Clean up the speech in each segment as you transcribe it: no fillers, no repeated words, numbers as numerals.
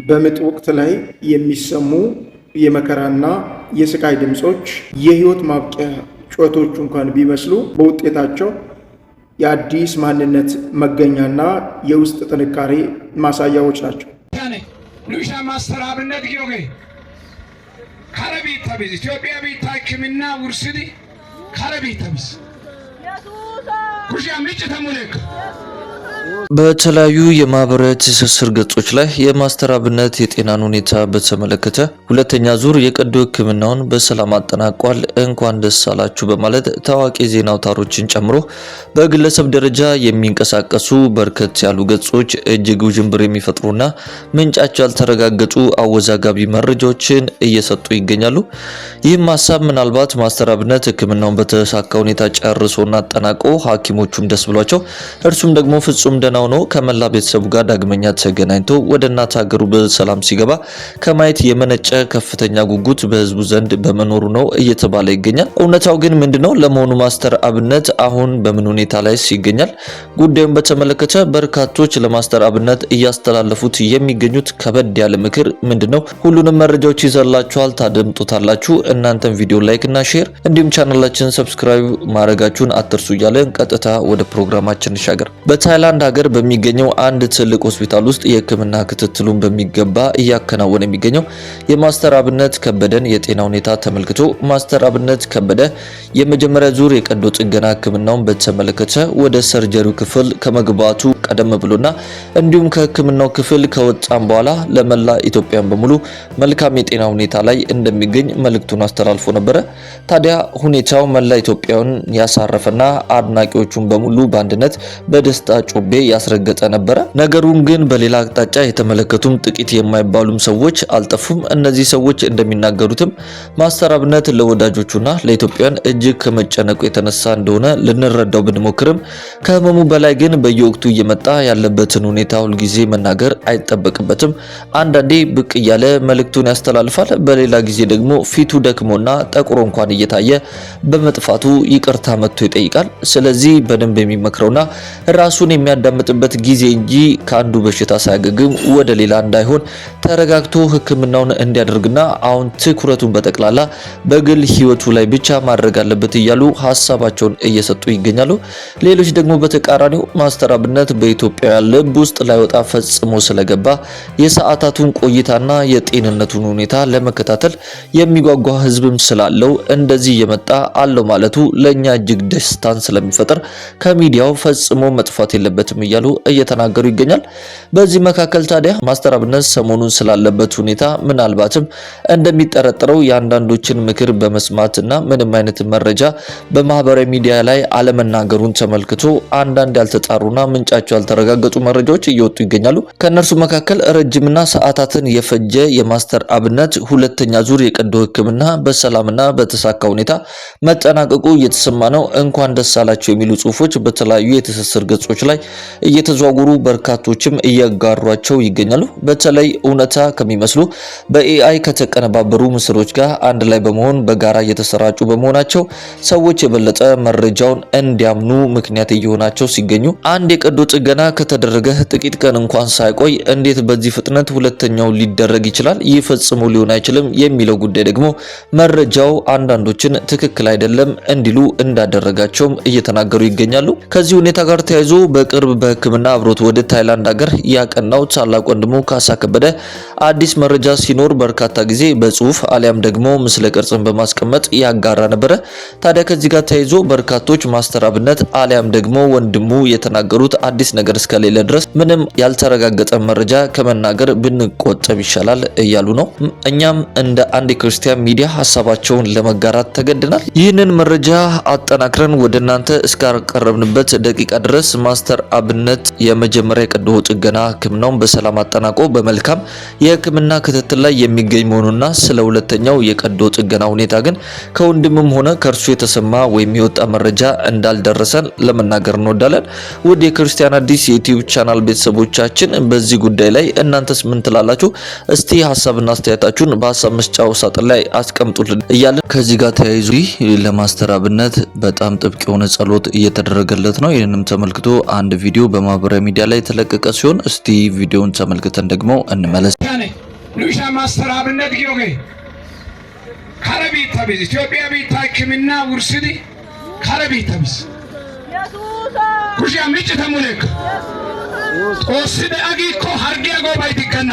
በምጥ ወቅት ላይ የሚሰሙ የመከራና የስቃይ ድምጾች የህይወት ማብቂያ ጩኸቶች እንኳን ቢመስሉ በውጤታቸው የአዲስ ማንነት መገኛና የውስጥ ጥንካሬ ማሳያዎች ናቸው። ሉሻ ማስተር አብነት ጊዮጌ ካረቢት ተብዝ ኢትዮጵያ ቤት ሕክምና ውርስዲ ካረቢት ተብዝ ኩሽያም ልጭ ተሙለክ በተለያዩ የማህበራዊ ትስስር ገጾች ላይ የማስተር አብነት የጤናን ሁኔታ በተመለከተ ሁለተኛ ዙር የቀዶ ሕክምናውን በሰላም አጠናቋል፣ እንኳን ደስ አላችሁ በማለት ታዋቂ ዜና አውታሮችን ጨምሮ በግለሰብ ደረጃ የሚንቀሳቀሱ በርከት ያሉ ገጾች እጅግ ውዥንብር የሚፈጥሩና ምንጫቸው ያልተረጋገጡ አወዛጋቢ መረጃዎችን እየሰጡ ይገኛሉ። ይህም ሀሳብ ምናልባት ማስተር አብነት ሕክምናውን በተሳካ ሁኔታ ጨርሶና አጠናቆ ሐኪሞቹም ደስ ብሏቸው እርሱም ደግሞ ፍጹም ደህና ሆኖ ከመላ ቤተሰቡ ጋር ዳግመኛ ተገናኝቶ ወደ እናት ሀገሩ በሰላም ሲገባ ከማየት የመነጨ ከፍተኛ ጉጉት በህዝቡ ዘንድ በመኖሩ ነው እየተባለ ይገኛል። እውነታው ግን ምንድነው? ለመሆኑ ማስተር አብነት አሁን በምን ሁኔታ ላይ ይገኛል? ጉዳዩን በተመለከተ በርካቶች ለማስተር አብነት እያስተላለፉት የሚገኙት ከበድ ያለ ምክር ምንድነው? ሁሉንም መረጃዎች ይዘላችኋል፣ ታደምጡታላችሁ። እናንተም ቪዲዮ ላይክ እና ሼር እንዲሁም ቻናላችንን ሰብስክራይብ ማድረጋችሁን አትርሱ እያለን ቀጥታ ወደ ፕሮግራማችን እንሻገር። በታይላንድ ሀገር በሚገኘው አንድ ትልቅ ሆስፒታል ውስጥ የህክምና ክትትሉን በሚገባ እያከናወነ የሚገኘው የማስተር አብነት ከበደን የጤና ሁኔታ ተመልክቶ ማስተር አብነት ከበደ የመጀመሪያ ዙር የቀዶ ጥገና ህክምናውን በተመለከተ ወደ ሰርጀሪው ክፍል ከመግባቱ ቀደም ብሎና እንዲሁም ከህክምናው ክፍል ከወጣም በኋላ ለመላ ኢትዮጵያን በሙሉ መልካም የጤና ሁኔታ ላይ እንደሚገኝ መልእክቱን አስተላልፎ ነበረ። ታዲያ ሁኔታው መላ ኢትዮጵያን ያሳረፈና አድናቂዎቹን በሙሉ በአንድነት በደስታ ጮቤ ያስረገጠ ነበረ። ነገሩን ግን በሌላ አቅጣጫ የተመለከቱም ጥቂት የማይባሉም ሰዎች አልጠፉም። እነዚህ ሰዎች እንደሚናገሩትም ማስተር አብነት ለወዳጆቹና ለኢትዮጵያን እጅግ ከመጨነቁ የተነሳ እንደሆነ ልንረዳው ብንሞክርም ከህመሙ በላይ ግን በየወቅቱ እየመጣ ያለበትን ሁኔታ ሁልጊዜ መናገር አይጠበቅበትም። አንዳንዴ ብቅ እያለ መልእክቱን ያስተላልፋል። በሌላ ጊዜ ደግሞ ፊቱ ደክሞና ጠቁሮ እንኳን እየታየ በመጥፋቱ ይቅርታ መጥቶ ይጠይቃል። ስለዚህ በደንብ የሚመክረውና ራሱን የሚያዳምጥበት ጊዜ እንጂ ከአንዱ በሽታ ሳያገግም ወደ ሌላ እንዳይሆን ተረጋግቶ ህክምናውን እንዲያደርግና አሁን ትኩረቱን በጠቅላላ በግል ህይወቱ ላይ ብቻ ማድረግ አለበት እያሉ ሀሳባቸውን እየሰጡ ይገኛሉ። ሌሎች ደግሞ በተቃራኒው ማስተር አብነት በኢትዮጵያውያን ልብ ውስጥ ላይወጣ ፈጽሞ ስለገባ የሰዓታቱን ቆይታና የጤንነቱን ሁኔታ ለመከታተል የሚጓጓ ህዝብም ስላለው እንደዚህ የመጣ አለው ማለቱ ለኛ እጅግ ደስታን ስለሚፈጥር ከሚዲያው ፈጽሞ መጥፋት የለበትም እያሉ እየተናገሩ ይገኛል። በዚህ መካከል ታዲያ ማስተር አብነት ሰሞኑን ስላለበት ሁኔታ ምናልባትም እንደሚጠረጠረው የአንዳንዶችን ምክር በመስማትና ምንም አይነት መረጃ በማህበራዊ ሚዲያ ላይ አለመናገሩን ተመልክቶ አንዳንድ ያልተጣሩና ምንጫቸው ያልተረጋገጡ መረጃዎች እየወጡ ይገኛሉ። ከነርሱ መካከል ረጅምና ሰዓታትን የፈጀ የማስተር አብነት ሁለተኛ ዙር የቀዶ ሕክምና በሰላምና በተሳካ ሁኔታ መጠናቀቁ እየተሰማ ነው። እንኳን ደስ አላችሁ የሚሉ ጽሁፎች በተለያዩ የትስስር ገጾች ላይ እየተዘዋወሩ በርካቶችም እያጋሯቸው ይገኛሉ። በተለይ እውነታ ከሚመስሉ በኤአይ ከተቀነባበሩ ምስሎች ጋር አንድ ላይ በመሆን በጋራ እየተሰራጩ በመሆናቸው ሰዎች የበለጠ መረጃውን እንዲያምኑ ምክንያት እየሆናቸው ሲገኙ አንድ የቀዶ ጥገና ከተደረገ ጥቂት ቀን እንኳን ሳይቆይ እንዴት በዚህ ፍጥነት ሁለተኛው ሊደረግ ይችላል? ይህ ፈጽሞ ሊሆን አይችልም የሚለው ጉዳይ ደግሞ መረጃው አንዳንዶችን ትክክል አይደለም እንዲሉ እንዳደረጋቸውም እየተናገሩ ይገኛሉ። ከዚህ ሁኔታ ጋር ተያይዞ በቅርብ በህክምና አብሮት ወደ ታይላንድ ሀገር ያቀናው ታላቅ ወንድሙ ካሳ ከበደ አዲስ መረጃ ሲኖር በርካታ ጊዜ በጽሁፍ አሊያም ደግሞ ምስለ ቅርጽን በማስቀመጥ ያጋራ ነበረ። ታዲያ ከዚህ ጋር ተያይዞ በርካቶች ማስተር አብነት አሊያም ደግሞ ወንድሙ የተናገሩት አዲስ ነገር እስከሌለ ድረስ ምንም ያልተረጋገጠ መረጃ ከመናገር ብንቆጠብ ይሻላል እያሉ ነው። እኛም እንደ አንድ የክርስቲያን ሚዲያ ሀሳባቸውን ለመጋራት ተገድናል። ይህንን መረጃ አጠናክረን ወደ እናንተ እስካቀረብንበት ደቂቃ ድረስ ማስተር አብነት የመጀመሪያ የቀዶ ጥገና ህክምናውን በሰላም አጠናቆ በመልካም የህክምና ክትትል ላይ የሚገኝ መሆኑና ስለ ሁለተኛው የቀዶ ጥገና ሁኔታ ግን ከወንድምም ሆነ ከእርሱ የተሰማ ወይም የወጣ መረጃ እንዳልደረሰን ለመናገር እንወዳለን። ውድ የክርስቲያን አዲስ የዩቲዩብ ቻናል ቤተሰቦቻችን በዚህ ጉዳይ ላይ እናንተስ ምን ትላላችሁ? እስቲ ሀሳብና አስተያየታችሁን በሀሳብ መስጫው ሳጥን ላይ አስቀምጡልን እያለን ከዚህ ጋር ተያይዞ ለማስተር አብነት በጣም ጥብቅ የሆነ ጸሎት እየተደረገለት ነው። ይህንንም ተመልክቶ አንድ ቪዲዮ በማህበራዊ ሚዲያ ላይ የተለቀቀ ሲሆን እስቲ ቪዲዮውን ተመልክተን ደግሞ እንመለስ። ሉሻ ማስተር አብነት ጊዮጌ ካረቢ ታቢዝ ኢትዮጵያ ቢታ ሕክምና ውርስዲ ካረቢ ታቢዝ ኩሽያ ምጭ ተሙለክ ኦስደ አጊኮ ሀርጊያ ጎባይ ዲገና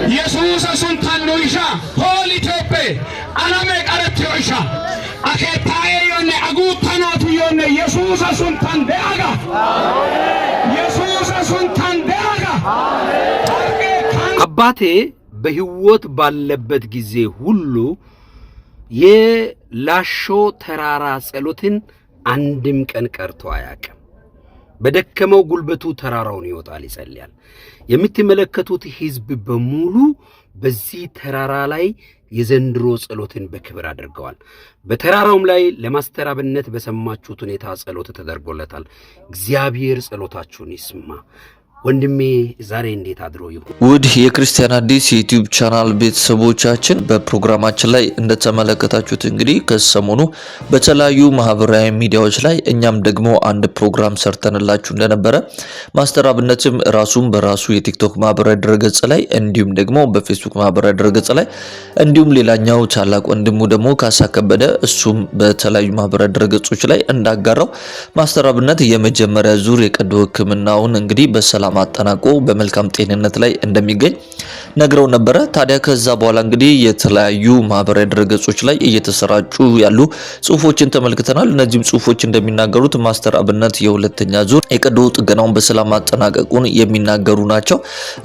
ኢየሱስ ሱንታን ሉሻ ሆል ኢትዮጵያ አላሜ ቀረት ዮሻ አከታዬ ዮነ አጉታናቱ ዮነ ኢየሱስ ሱንታን ደአጋ ኢየሱስ ሱንታን ደአጋ አባቴ በህይወት ባለበት ጊዜ ሁሉ የላሾ ተራራ ጸሎትን አንድም ቀን ቀርቶ አያውቅም። በደከመው ጉልበቱ ተራራውን ይወጣል ይጸልያል። የምትመለከቱት ህዝብ በሙሉ በዚህ ተራራ ላይ የዘንድሮ ጸሎትን በክብር አድርገዋል። በተራራውም ላይ ለማስተር አብነት በሰማችሁት ሁኔታ ጸሎት ተደርጎለታል። እግዚአብሔር ጸሎታችሁን ይስማ። ወንድሜ ዛሬ እንዴት አድሮ ይሁን? ውድ የክርስቲያን አዲስ ዩቲዩብ ቻናል ቤተሰቦቻችን በፕሮግራማችን ላይ እንደተመለከታችሁት እንግዲህ ከሰሞኑ በተለያዩ ማህበራዊ ሚዲያዎች ላይ እኛም ደግሞ አንድ ፕሮግራም ሰርተንላችሁ እንደነበረ ማስተር አብነትም ራሱም በራሱ የቲክቶክ ማህበራዊ ድረገጽ ላይ እንዲሁም ደግሞ በፌስቡክ ማህበራዊ ድረገጽ ላይ እንዲሁም ሌላኛው ታላቅ ወንድሙ ደግሞ ካሳ ከበደ እሱም በተለያዩ ማህበራዊ ድረገጾች ላይ እንዳጋራው ማስተር አብነት የመጀመሪያ ዙር የቀዶ ሕክምናውን እንግዲህ በሰላም አጠናቆ በመልካም ጤንነት ላይ እንደሚገኝ ነግረው ነበረ። ታዲያ ከዛ በኋላ እንግዲህ የተለያዩ ማህበራዊ ድረገጾች ላይ እየተሰራጩ ያሉ ጽሁፎችን ተመልክተናል። እነዚህም ጽሁፎች እንደሚናገሩት ማስተር አብነት የሁለተኛ ዙር የቀዶ ጥገናውን በሰላም ማጠናቀቁን የሚናገሩ ናቸው።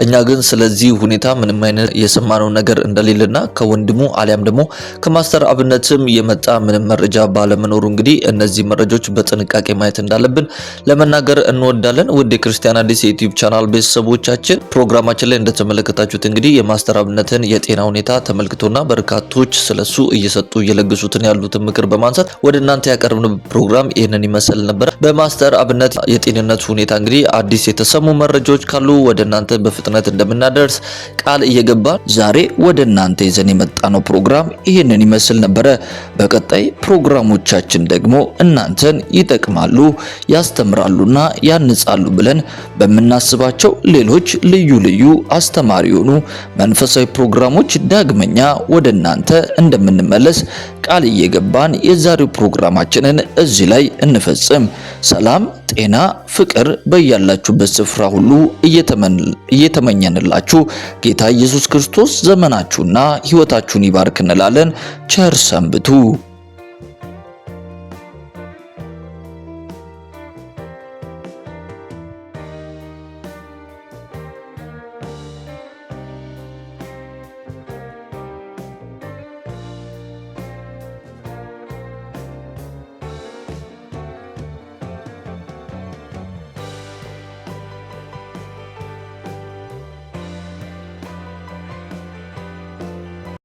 እኛ ግን ስለዚህ ሁኔታ ምንም አይነት የሰማነው ነገር እንደሌለና ከወንድሙ አሊያም ደግሞ ከማስተር አብነትም የመጣ ምንም መረጃ ባለመኖሩ እንግዲህ እነዚህ መረጃዎች በጥንቃቄ ማየት እንዳለብን ለመናገር እንወዳለን። ውድ የክርስቲያን አዲስ የዩቲዩብ ቻናል ቤተሰቦቻችን ፕሮግራማችን ላይ እንደተመለከታችሁት እንግዲህ የማስተር አብነትን የጤና ሁኔታ ተመልክቶና በርካቶች ስለሱ እየሰጡ እየለገሱትን ያሉትን ምክር በማንሳት ወደ እናንተ ያቀርብነው ፕሮግራም ይህንን ይመስል ነበር። በማስተር አብነት የጤንነት ሁኔታ እንግዲህ አዲስ የተሰሙ መረጃዎች ካሉ ወደ እናንተ በፍጥነት እንደምናደርስ ቃል እየገባን ዛሬ ወደ እናንተ ይዘን የመጣነው ፕሮግራም ይህንን ይመስል ነበረ። በቀጣይ ፕሮግራሞቻችን ደግሞ እናንተን ይጠቅማሉ፣ ያስተምራሉና ያንጻሉ ብለን በምናስባቸው ሌሎች ልዩ ልዩ አስተማሪ የሆኑ መንፈሳዊ ፕሮግራሞች ዳግመኛ ወደ እናንተ እንደምንመለስ ቃል እየገባን የዛሬው ፕሮግራማችንን እዚህ ላይ እንፈጽም። ሰላም፣ ጤና፣ ፍቅር በያላችሁበት ስፍራ ሁሉ እየተመኘንላችሁ ጌታ ኢየሱስ ክርስቶስ ዘመናችሁና ሕይወታችሁን ይባርክ እንላለን። ቸር ሰንብቱ።